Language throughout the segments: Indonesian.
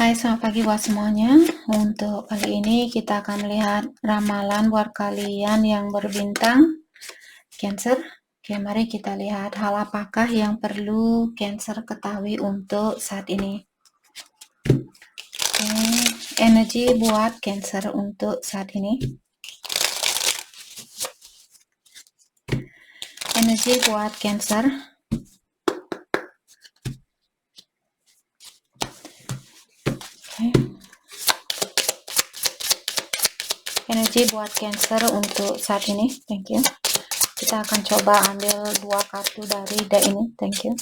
Hai, selamat pagi buat semuanya. Untuk kali ini kita akan melihat ramalan buat kalian yang berbintang Cancer. Oke, mari kita lihat hal apakah yang perlu Cancer ketahui untuk saat ini. Oke, energi buat Cancer untuk saat ini. Energi buat Cancer. Oke. Energi buat Cancer untuk saat ini. Thank you. Kita akan coba ambil 2 kartu dari deck ini. Thank you.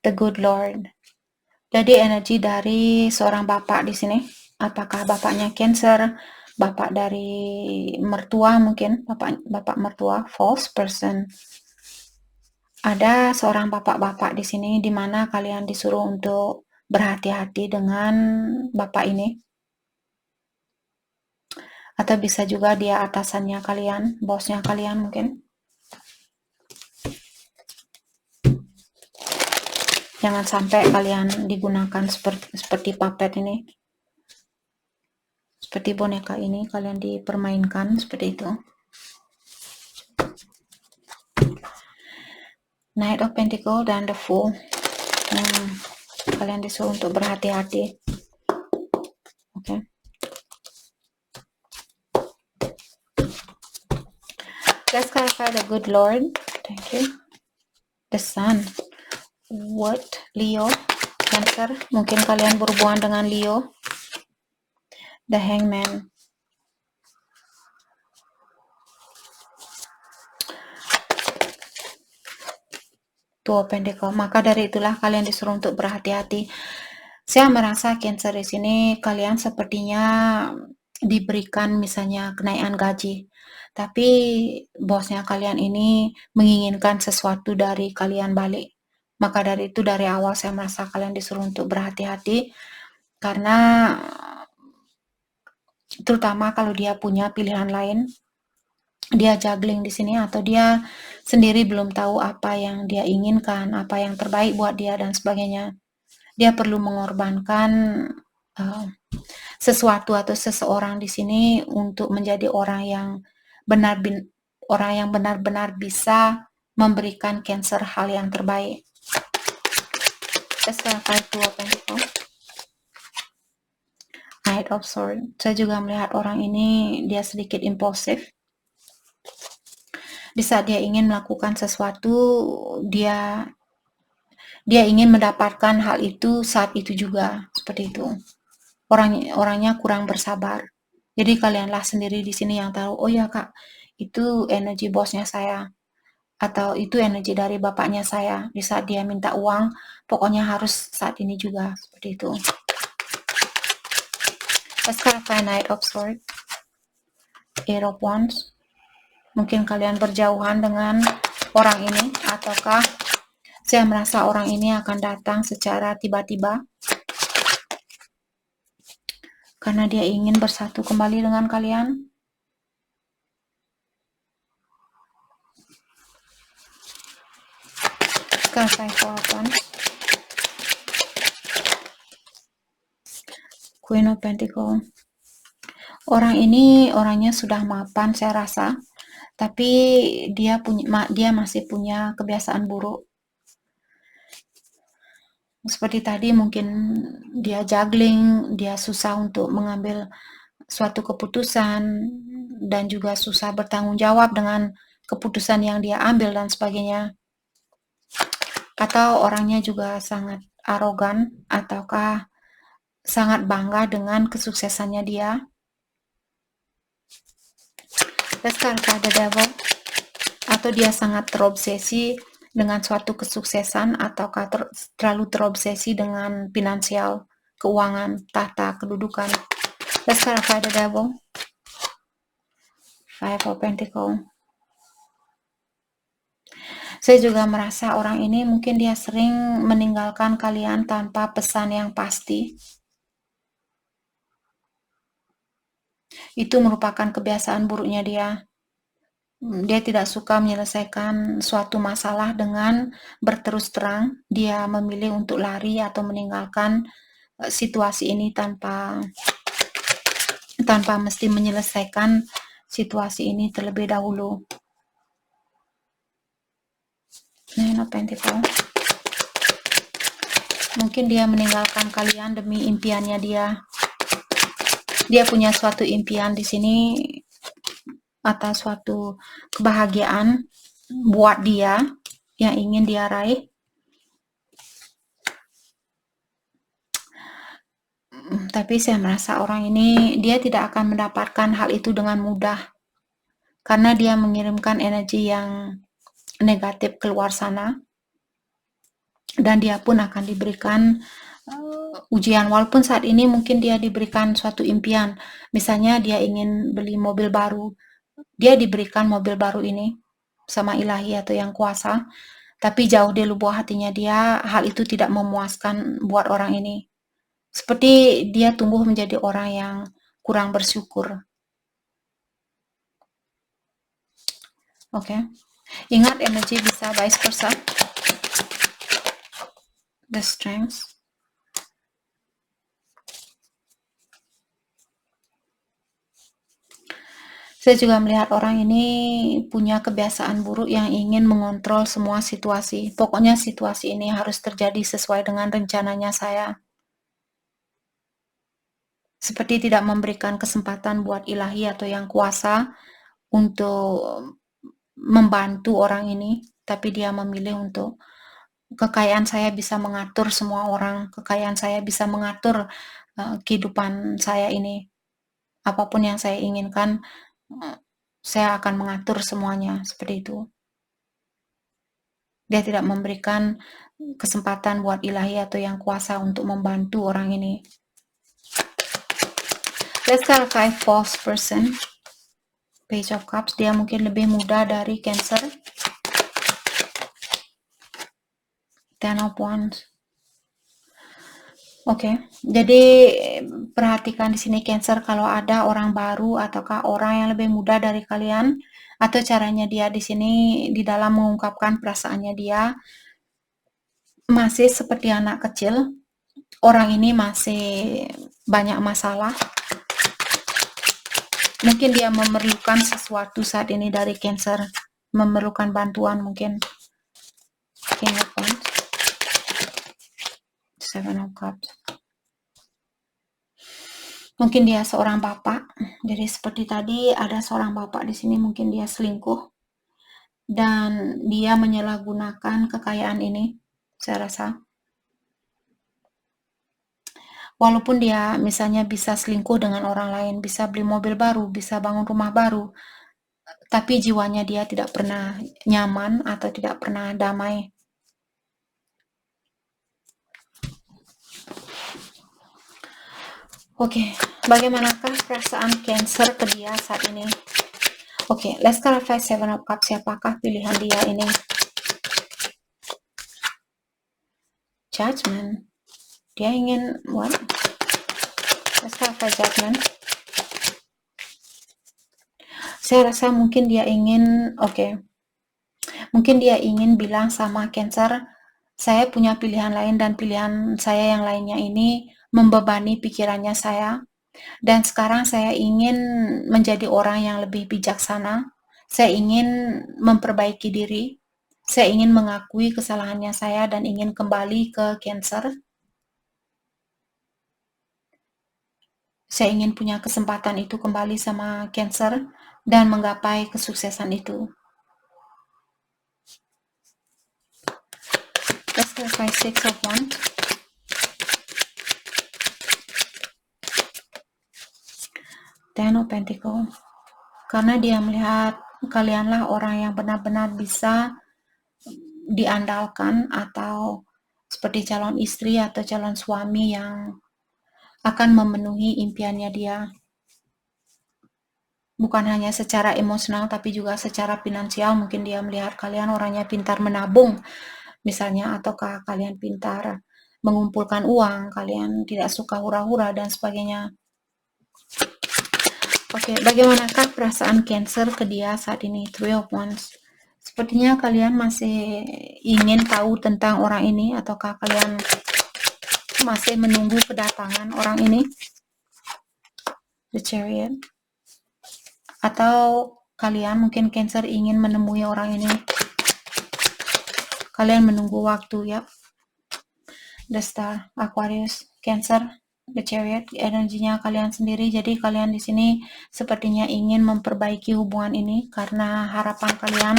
The Good Lord. Jadi energi dari seorang bapak di sini. Apakah bapaknya Cancer, bapak dari mertua mungkin, bapak mertua, false person. Ada seorang bapak-bapak di sini di mana kalian disuruh untuk berhati-hati dengan bapak ini. Atau bisa juga dia atasannya kalian, bosnya kalian mungkin. Jangan sampai kalian digunakan seperti puppet ini. Seperti boneka ini, kalian dipermainkan seperti itu. Knight of Pentacle dan The Fool. Kalian disuruh untuk berhati-hati. Oke. Let's clarify the Good Lord. Thank you. The Sun. What? Leo. Cancer. Mungkin kalian berhubungan dengan Leo. The Hangman. Two of Pentacle. Maka dari itulah kalian disuruh untuk berhati-hati. Saya merasa Cancer di sini kalian sepertinya diberikan misalnya kenaikan gaji, tapi bosnya kalian ini menginginkan sesuatu dari kalian balik. Maka dari itu dari awal saya merasa kalian disuruh untuk berhati-hati, karena terutama kalau dia punya pilihan lain, dia juggling di sini atau dia sendiri belum tahu apa yang dia inginkan, apa yang terbaik buat dia dan sebagainya. Dia perlu mengorbankan sesuatu atau seseorang di sini untuk menjadi orang yang benar-benar bisa memberikan Cancer hal yang terbaik. Knight of Swords. Saya juga melihat orang ini dia sedikit impulsif. Di saat dia ingin melakukan sesuatu, dia ingin mendapatkan hal itu saat itu juga, seperti itu. Orangnya kurang bersabar. Jadi kalianlah sendiri di sini yang tahu, oh ya Kak, itu energi bosnya saya, atau itu energi dari bapaknya saya. Di saat dia minta uang, pokoknya harus saat ini juga, seperti itu. Let's clarify Knight of Swords, Eight of Wands. Mungkin kalian berjauhan dengan orang ini, ataukah saya merasa orang ini akan datang secara tiba-tiba karena dia ingin bersatu kembali dengan kalian. Sekarang Four of Wands, Queen of Pentacle. Orang ini orangnya sudah mapan saya rasa, tapi dia masih punya kebiasaan buruk. Seperti tadi mungkin dia juggling, dia susah untuk mengambil suatu keputusan dan juga susah bertanggung jawab dengan keputusan yang dia ambil dan sebagainya. Atau orangnya juga sangat arogan ataukah sangat bangga dengan kesuksesannya dia. Let's clarify the Devil. Atau dia sangat terobsesi dengan suatu kesuksesan ataukah terlalu terobsesi dengan finansial, keuangan, tahta, kedudukan. Let's clarify the Devil. Five of Pentacles. Saya juga merasa orang ini mungkin dia sering meninggalkan kalian tanpa pesan yang pasti. Itu merupakan kebiasaan buruknya dia. Dia tidak suka menyelesaikan suatu masalah dengan berterus terang. Dia memilih untuk lari atau meninggalkan situasi ini tanpa mesti menyelesaikan situasi ini terlebih dahulu. Nine of Pentacles. Mungkin dia meninggalkan kalian demi impiannya dia. Dia punya suatu impian di sini atas suatu kebahagiaan buat dia yang ingin dia raih. Tapi saya merasa orang ini dia tidak akan mendapatkan hal itu dengan mudah karena dia mengirimkan energi yang negatif keluar sana, dan dia pun akan diberikan ujian. Walaupun saat ini mungkin dia diberikan suatu impian, misalnya dia ingin beli mobil baru, dia diberikan mobil baru ini sama ilahi atau yang kuasa, tapi jauh di lubuk hatinya dia hal itu tidak memuaskan buat orang ini. Seperti dia tumbuh menjadi orang yang kurang bersyukur. Oke. Ingat, energi bisa vice versa. The Strength. Saya juga melihat orang ini punya kebiasaan buruk yang ingin mengontrol semua situasi. Pokoknya situasi ini harus terjadi sesuai dengan rencananya saya. Seperti tidak memberikan kesempatan buat ilahi atau yang kuasa untuk membantu orang ini, tapi dia memilih untuk kekayaan saya bisa mengatur semua orang, kekayaan saya bisa mengatur kehidupan saya ini. Apapun yang saya inginkan, saya akan mengatur semuanya, seperti itu. Dia tidak memberikan kesempatan buat ilahi atau yang kuasa untuk membantu orang ini. Let's clarify false person. Page of Cups, dia mungkin lebih muda dari Cancer. Ten of Wands. Oke, jadi perhatikan di sini Cancer, kalau ada orang baru ataukah orang yang lebih muda dari kalian, atau caranya dia di sini di dalam mengungkapkan perasaannya dia masih seperti anak kecil. Orang ini masih banyak masalah. Mungkin dia memerlukan sesuatu saat ini dari Cancer, memerlukan bantuan mungkin. King of Wands, Seven of Cups. Mungkin dia seorang bapak. Jadi seperti tadi ada seorang bapak di sini, mungkin dia selingkuh dan dia menyalahgunakan kekayaan ini, saya rasa. Walaupun dia misalnya bisa selingkuh dengan orang lain, bisa beli mobil baru, bisa bangun rumah baru, tapi jiwanya dia tidak pernah nyaman atau tidak pernah damai. Oke, bagaimanakah perasaan Cancer ke dia saat ini? Oke, let's clarify Seven of Cups. Siapakah pilihan dia ini? Judgment. Dia ingin what? Let's clarify Judgment. Saya rasa mungkin dia ingin, mungkin dia ingin bilang sama Cancer, saya punya pilihan lain dan pilihan saya yang lainnya ini membebani pikirannya saya. Dan sekarang saya ingin menjadi orang yang lebih bijaksana. Saya ingin memperbaiki diri. Saya ingin mengakui kesalahannya saya dan ingin kembali ke Cancer. Saya ingin punya kesempatan itu kembali sama Cancer dan menggapai kesuksesan itu. Let's clarify Six of Wands. Ten of Pentacles. Karena dia melihat kalianlah orang yang benar-benar bisa diandalkan atau seperti calon istri atau calon suami yang akan memenuhi impiannya dia. Bukan hanya secara emosional tapi juga secara finansial. Mungkin dia melihat kalian orangnya pintar menabung misalnya, ataukah kalian pintar mengumpulkan uang, kalian tidak suka hura-hura dan sebagainya. Oke, bagaimanakah perasaan Cancer ke dia saat ini? Three of Wands. Sepertinya kalian masih ingin tahu tentang orang ini, ataukah kalian masih menunggu kedatangan orang ini? The Chariot. Atau kalian mungkin Cancer ingin menemui orang ini. Kalian menunggu waktu, ya. The Star, Aquarius, Cancer, The Chariot, energinya kalian sendiri. Jadi kalian di sini sepertinya ingin memperbaiki hubungan ini karena harapan kalian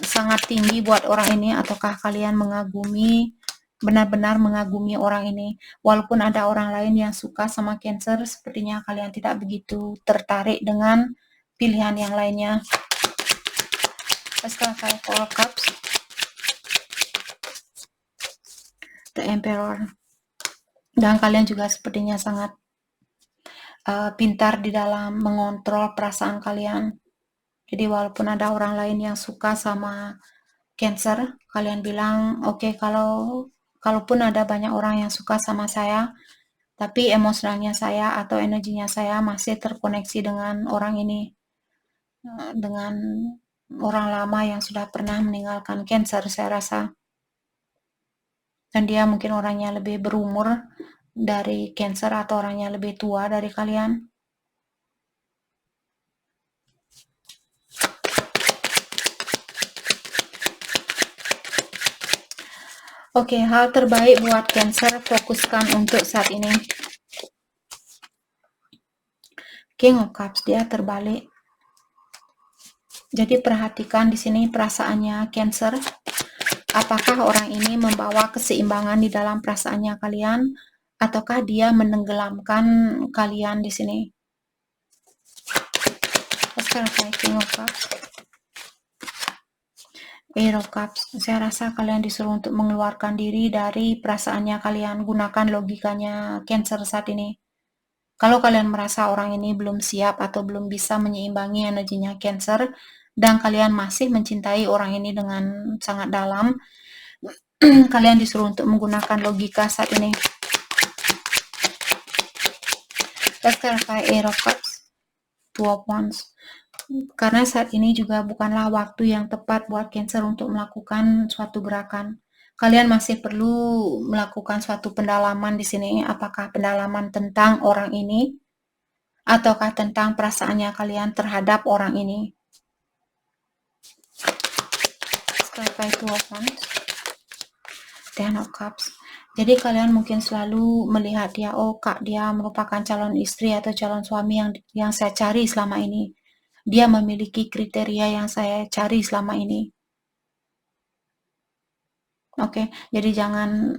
sangat tinggi buat orang ini, ataukah kalian mengagumi, benar-benar mengagumi orang ini. Walaupun ada orang lain yang suka sama Cancer, sepertinya kalian tidak begitu tertarik dengan pilihan yang lainnya. Sekarang saya Four of Cups, The Emperor. Dan kalian juga sepertinya sangat pintar di dalam mengontrol perasaan kalian. Jadi walaupun ada orang lain yang suka sama Cancer, kalian bilang, oke, kalaupun ada banyak orang yang suka sama saya, tapi emosionalnya saya atau energinya saya masih terkoneksi dengan orang ini, dengan orang lama yang sudah pernah meninggalkan Cancer, saya rasa. Dan dia mungkin orangnya lebih berumur dari Cancer atau orangnya lebih tua dari kalian. Oke, hal terbaik buat Cancer fokuskan untuk saat ini. King of Cups, dia terbalik. Jadi perhatikan di sini perasaannya Cancer. Apakah orang ini membawa keseimbangan di dalam perasaannya kalian, ataukah dia menenggelamkan kalian di sini? Sekarang saya King of Cups, Eight of Cups. Saya rasa kalian disuruh untuk mengeluarkan diri dari perasaannya kalian. Gunakan logikanya Cancer saat ini. Kalau kalian merasa orang ini belum siap atau belum bisa menyeimbangi energinya Cancer, dan kalian masih mencintai orang ini dengan sangat dalam, kalian disuruh untuk menggunakan logika saat ini. Sekarang kayak Eight of Cups, Two of Wands. Karena saat ini juga bukanlah waktu yang tepat buat Cancer untuk melakukan suatu gerakan. Kalian masih perlu melakukan suatu pendalaman di sini. Apakah pendalaman tentang orang ini, ataukah tentang perasaannya kalian terhadap orang ini? Sekarang Two of Wands, Ten of Cups. Jadi kalian mungkin selalu melihat dia, oh kak, dia merupakan calon istri atau calon suami yang saya cari selama ini. Dia memiliki kriteria yang saya cari selama ini. Oke, jadi jangan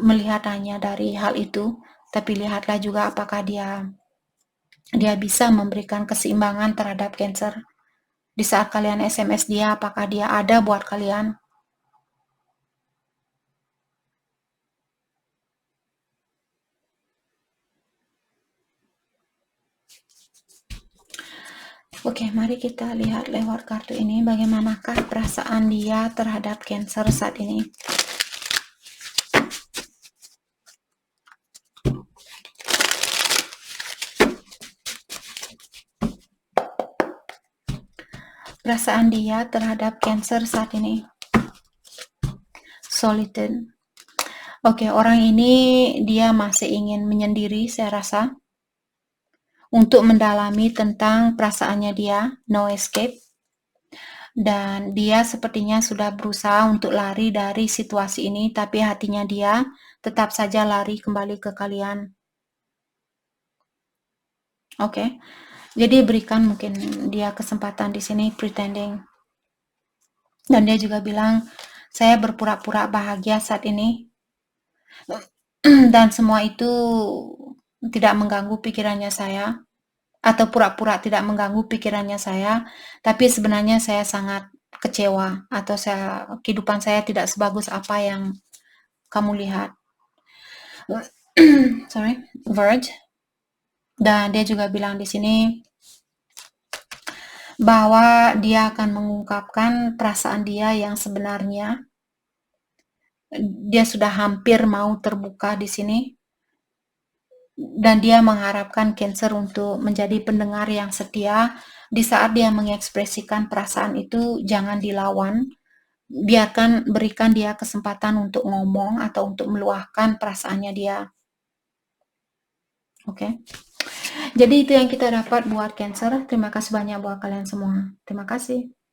melihat hanya dari hal itu, tapi lihatlah juga apakah dia bisa memberikan keseimbangan terhadap Cancer. Di saat kalian SMS dia, apakah dia ada buat kalian? Oke, mari kita lihat lewat kartu ini bagaimanakah perasaan dia terhadap Cancer saat ini. Perasaan dia terhadap Cancer saat ini. Solitude. Oke, orang ini dia masih ingin menyendiri, saya rasa, untuk mendalami tentang perasaannya dia, no escape. Dan dia sepertinya sudah berusaha untuk lari dari situasi ini, tapi hatinya dia tetap saja lari kembali ke kalian. Oke, jadi berikan mungkin dia kesempatan di sini pretending. Dan dia juga bilang, saya berpura-pura bahagia saat ini. Dan semua itu tidak mengganggu pikirannya saya, atau pura-pura tidak mengganggu pikirannya saya, tapi sebenarnya saya sangat kecewa, atau kehidupan saya tidak sebagus apa yang kamu lihat. Sorry, Verge. Dan dia juga bilang di sini bahwa dia akan mengungkapkan perasaan dia yang sebenarnya. Dia sudah hampir mau terbuka di sini. dan dia mengharapkan Cancer untuk menjadi pendengar yang setia. Di saat dia mengekspresikan perasaan itu, jangan dilawan, berikan dia kesempatan untuk ngomong atau untuk meluahkan perasaannya dia. Oke. Jadi itu yang kita dapat buat Cancer. Terima kasih banyak buat kalian semua. Terima kasih.